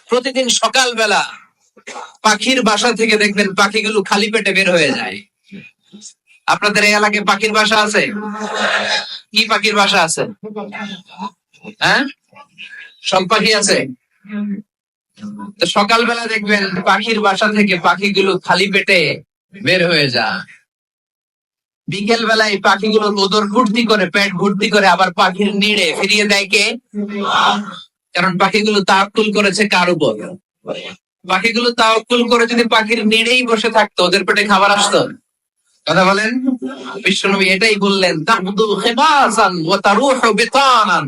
প্রতিদিন সকালবেলা পাখির বাসা থেকে দেখবেন পাখিগুলো খালি পেটে বের হয়ে যায়। আপনাদের এই এলাকায় পাখির বাসা আছে? কি পাখির বাসা আছে? হ্যাঁ, সব পাখি আছে। তো সকালবেলা দেখবেন পাখির বাসা থেকে পাখিগুলো খালি পেটে বের হয়ে যায়। বিকেল বেলায় পাখিগুলো উদর ভর্তি করে, পেট ভর্তি করে আবার পাখির নিড়ে ফিরিয়ে দেয় কে? কারণ পাখিগুলো তাওয়াক্কুল করেছে কার উপর? পাখিগুলো তাওয়াক্কুল করে যদি পাখির নিড়েই বসে থাকতো, ওদের পেটে খাবার আসতো? কথা বলেন। বিশ্বনবী এটাই বললেন, তাবদু খিমাসান ওয়া তারুহু বিতানান।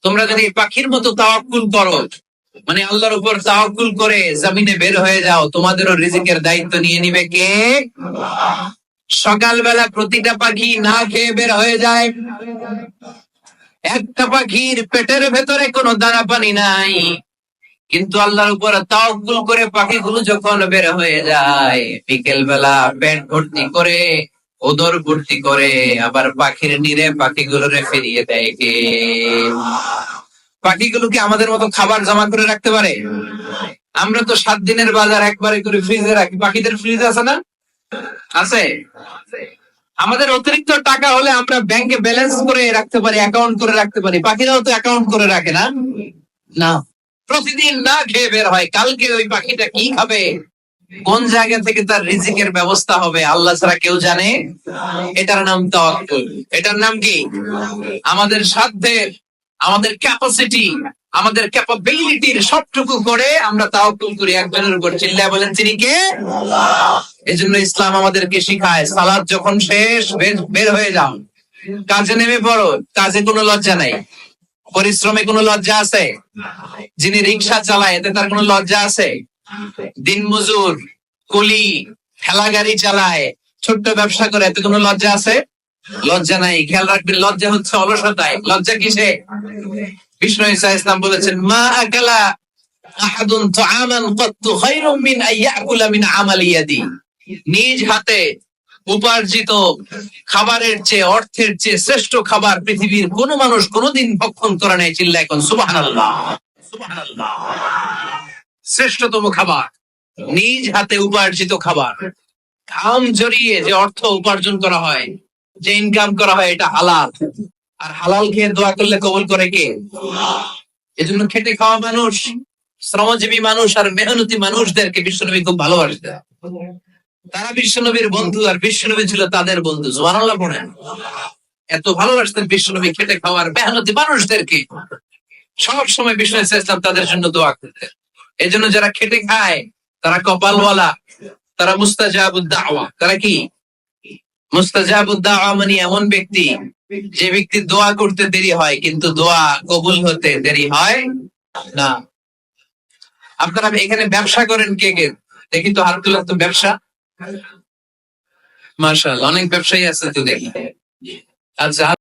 তোমরা যদি পাখির মতো তাওয়াক্কুল করো, মানে আল্লাহর উপর তাওয়াক্কুল করে জমিনে বের হয়ে যাও, তোমাদেরও রিজিকের দায়িত্ব নিয়ে নিবে কে? সকালবেলা প্রতিটা পাখি না খেয়ে বের হয়ে যায়। একটা পাখির পেটের ভেতরে কোনো দানা পানি নাই, কিন্তু আল্লাহর উপর তাওয়াক্কুল করে পাখিগুলো যখন বের হয়ে যায়, বিকেল বেলা পেট ভর্তি করে, উদর ভর্তি করে আবার পাখির নিরে পাখিগুলোরে ফিরিয়ে দেয় কে? পাখিগুলো কি আমাদের মতো খাবার জমা করে রাখতে পারে? আমরা তো 7 দিনের বাজার একবারে করে ফ্রিজে রাখি। পাখিদের ফ্রিজ আছে না? আছে। আমাদের অতিরিক্ত টাকা হলে আমরা ব্যাংকে ব্যালেন্স করে রাখতে পারি, অ্যাকাউন্ট করে রাখতে পারি। পাখিরাও তো অ্যাকাউন্ট করে রাখে না? না, প্রতিদিন না খেয়ে বের হয়। কালকে ওই পাখিটা কি খাবে, কোন জায়গা থেকে তার রিজিকের ব্যবস্থা হবে, আল্লাহ ছাড়া কেউ জানে। এটার নাম তাওয়াক্কুল। এটার নাম কি? আমাদের সাধ্যের, আমাদের ক্যাপাসিটি, আমাদের ক্যাপাবিলিটির সবটুকু করে আমরা তাওয়াক্কুল করি একজনের উপর। চিল্লায় বলেন, তিনি কে? এজন্য ইসলাম আমাদেরকে শিখায়, সালাত যখন শেষ বের হয়ে যাও, কাজে নেমে পড়ো। কাজে কোনো লজ্জা নাই, পরিশ্রমে কোনো লজ্জা আছে? যিনি রিক্সা চালায় এতে তার কোনো লজ্জা আছে? দিনমজুর, কুলি, ঠেলা গাড়ি চালায়, ছোট্ট ব্যবসা করে, এতে কোনো লজ্জা আছে? লজ্জা নাই। খেয়াল রাখবেন, লজ্জা হচ্ছে অলসতায়। লজ্জা কিসে? বিষ্ণু ঈসা ইসলাম বলেছেন, মা আকালা আহাদুন তুআমান কাত্তু খায়রুম মিন আইয়াকুলা মিন আমালি ইয়াদি। নিজ হাতে উপার্জিত খাবারের চেয়ে, অর্থের চেয়ে শ্রেষ্ঠ খাবার পৃথিবীর কোন মানুষ কোনদিন ভক্ষণ করে নাই। চিল্লায় এখন সুবহানাল্লাহ, সুবহানাল্লাহ। শ্রেষ্ঠতম খাবার নিজ হাতে উপার্জিত খাবার। ঘাম জড়িয়ে যে অর্থ উপার্জন করা হয়, যে ইনকাম করা হয়, এটা হালাল। আর হালাল খেয়ে দোয়া করলে কবুল করে কে? এজন্য খেটে খাওয়া মানুষ, শ্রমজীবী মানুষ আর মেহনতি মানুষদেরকে বিশ্বনবী খুব ভালোবাসতেন। তারা বিশ্বনবীর বন্ধু, আর বিশ্বনবী ছিল তাদের বন্ধু। সুবহানাল্লাহ পড়েন। এত ভালোবাসতেন বিশ্বনবী খেটে খাওয়ার মেহনতি মানুষদেরকে। সব সময় বিষ্ণু ইসলাম তাদের জন্য দোয়া করতেন। এই জন্য যারা খেটে খায় তারা কপালওয়ালা, তারা মুস্তাজাবুদ দাওয়া। তারা কি? মুস্তাজাবুদ দাওয়া মানে এমন ব্যক্তি যে ব্যক্তি দোয়া করতে দেরি হয় কিন্তু দোয়া কবুল হতে দেরি হয় না। আপনারা এখানে ব্যবসা করেন কে কে? দেখি তো হাত তুলে। তো ব্যবসা, মাশাআল্লাহ, অনেক ব্যবসায়ী আছে তো দেখি। আচ্ছা।